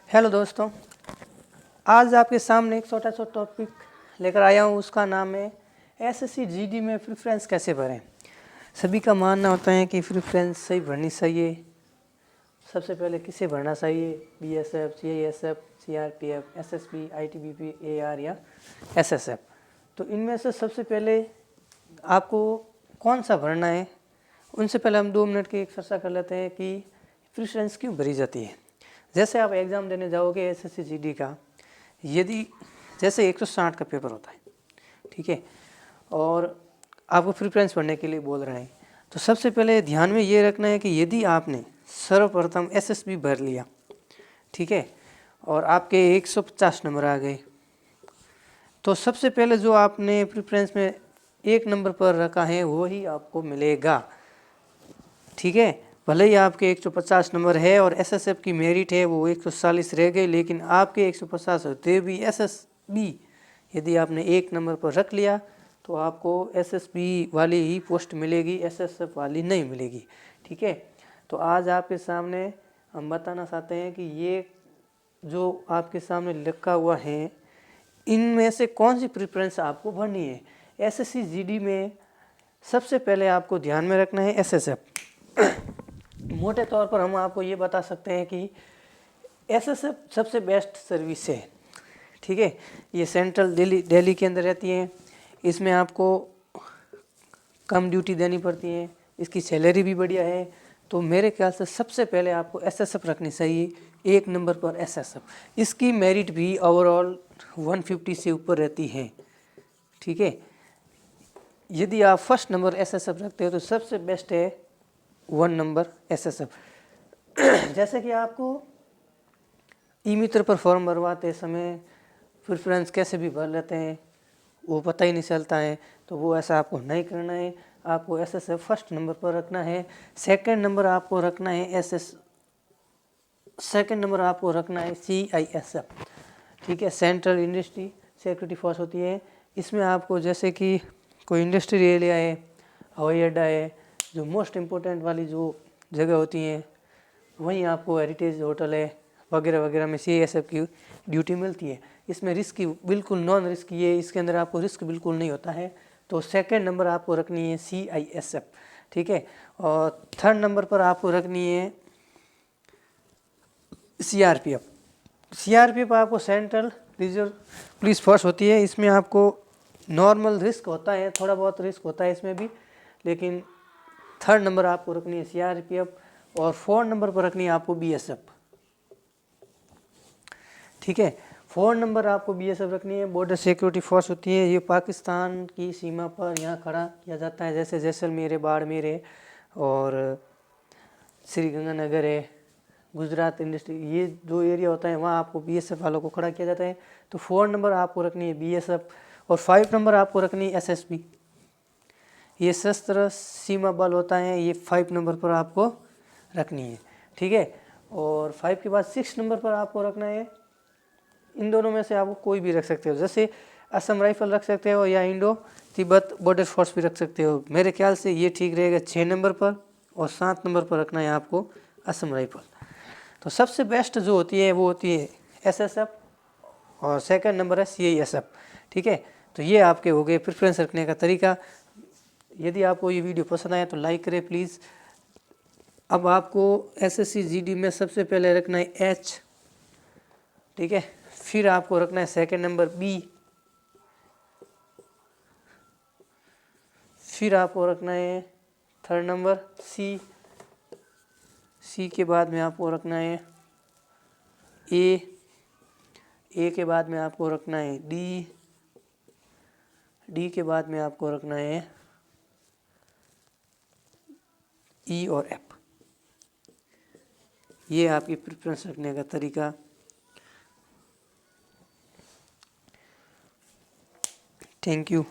Hello दोस्तों, आज आपके सामने एक छोटा सा टॉपिक लेकर आया हूँ। उसका नाम है एसएससी जीडी में प्रेफरेंस कैसे भरें। सभी का मानना होता है कि प्रेफरेंस सही भरनी चाहिए। सबसे पहले किसे भरना चाहिए? BSF, CISF, CRPF, SSB, ITBP, AR या एसएसएफ। तो इनमें से सबसे पहले आपको कौन सा भरना है, उनसे पहले हम 2 मिनट की एक चर्चा कर लेते हैं कि प्रेफरेंस क्यों भरी जाती है। जैसे आप एग्ज़ाम देने जाओगे एसएससी जीडी का, यदि जैसे 160 का पेपर होता है, ठीक है, और आपको प्रेफरेंस भरने के लिए बोल रहे हैं, तो सबसे पहले ध्यान में ये रखना है कि यदि आपने सर्वप्रथम एसएसबी भर लिया, ठीक है, और आपके 150 नंबर आ गए, तो सबसे पहले जो आपने प्रेफरेंस में 1 नंबर पर रखा है वही आपको मिलेगा, ठीक है। भले ही आपके 150 नंबर है और एसएसएफ की मेरिट है वो 140 रह गए, लेकिन आपके 150 होते भी एसएसबी यदि आपने 1 नंबर पर रख लिया तो आपको एसएसबी वाली ही पोस्ट मिलेगी, एसएसएफ वाली नहीं मिलेगी, ठीक है। तो आज आपके सामने हम बताना चाहते हैं कि ये जो आपके सामने लिखा हुआ है इनमें से कौन सी प्रेफरेंस आपको भरनी है। एसएससी जीडी में सबसे पहले आपको ध्यान में रखना है एसएसएफ। मोटे तौर पर हम आपको ये बता सकते हैं कि एसएसएफ सबसे बेस्ट सर्विस है, ठीक है। ये सेंट्रल दिल्ली के अंदर रहती है, इसमें आपको कम ड्यूटी देनी पड़ती है, इसकी सैलरी भी बढ़िया है। तो मेरे ख्याल से सबसे पहले आपको एसएसएफ रखनी चाहिए, 1 नंबर पर एसएसएफ। इसकी मेरिट भी ओवरऑल 150 से ऊपर रहती है, ठीक है। यदि आप फर्स्ट नंबर एसएसएफ रखते हो तो सबसे बेस्ट है 1 नंबर एसएसएफ। जैसे कि आपको ई मित्र पर फॉर्म भरवाते समय प्रेफरेंस कैसे भी भर लेते हैं वो पता ही नहीं चलता है, तो वो ऐसा आपको नहीं करना है। आपको एसएसएफ फर्स्ट नंबर पर रखना है। सेकंड नंबर आपको रखना है सेकंड नंबर आपको रखना है सीआईएसएफ, ठीक है, सेंट्रल इंडस्ट्री सिक्योरिटी फोर्स होती है। इसमें आपको जैसे कि कोई इंडस्ट्री एरिया है, हवाई अड्डा है, जो मोस्ट इम्पोर्टेंट वाली जो जगह होती हैं वहीं आपको हेरिटेज होटल है वगैरह वगैरह में सीआईएसएफ की ड्यूटी मिलती है। इसमें रिस्क बिल्कुल नॉन रिस्क है, इसके अंदर आपको रिस्क बिल्कुल नहीं होता है। तो सेकंड नंबर आपको रखनी है सीआईएसएफ, ठीक है। और थर्ड नंबर पर आपको रखनी है सीआरपीएफ। सीआरपीएफ आपको सेंट्रल रिजर्व पुलिस फोर्स होती है। इसमें आपको नॉर्मल रिस्क होता है, थोड़ा बहुत रिस्क होता है इसमें भी, लेकिन थर्ड नंबर आपको रखनी है सीआरपीएफ और 4 नंबर पर रखनी है आपको बीएसएफ, ठीक है। 4 नंबर आपको बीएसएफ रखनी है, बॉर्डर सिक्योरिटी फोर्स होती है। ये पाकिस्तान की सीमा पर यहाँ खड़ा किया जाता है, जैसे जैसलमेर है, बाड़मेर है और श्री गंगानगर है, गुजरात इंडस्ट्री, ये जो एरिया होता है वहाँ आपको बीएसएफ वालों को खड़ा किया जाता है। तो 4 नंबर आपको रखनी है बीएसएफ और 5 नंबर आपको रखनी है एसएसबी। ये सशस्त्र सीमा बल होता है, ये 5 नंबर पर आपको रखनी है, ठीक है। और 5 के बाद 6 नंबर पर आपको रखना है, इन दोनों में से आपको कोई भी रख सकते हो, जैसे असम राइफल रख सकते हो या इंडो तिब्बत बॉर्डर फोर्स भी रख सकते हो। मेरे ख्याल से ये ठीक रहेगा 6 नंबर पर, और 7 नंबर पर रखना है आपको असम राइफल। तो सबसे बेस्ट जो होती है वो होती है एसएसएफ और सेकंड नंबर है सीआईएसएफ, ठीक है। तो ये आपके हो गए प्रेफरेंस रखने का तरीका। यदि आपको ये वीडियो पसंद आया तो लाइक करें प्लीज़। अब आपको एसएससी जीडी में सबसे पहले रखना है एच, ठीक है, फिर आपको रखना है सेकंड नंबर बी, फिर आपको रखना है थर्ड नंबर सी, सी के बाद में आपको रखना है ए के बाद में आपको रखना है डी, डी के बाद में आपको रखना है ई और एफ। ये आपकी प्रेफरेंस रखने का तरीका। Thank you.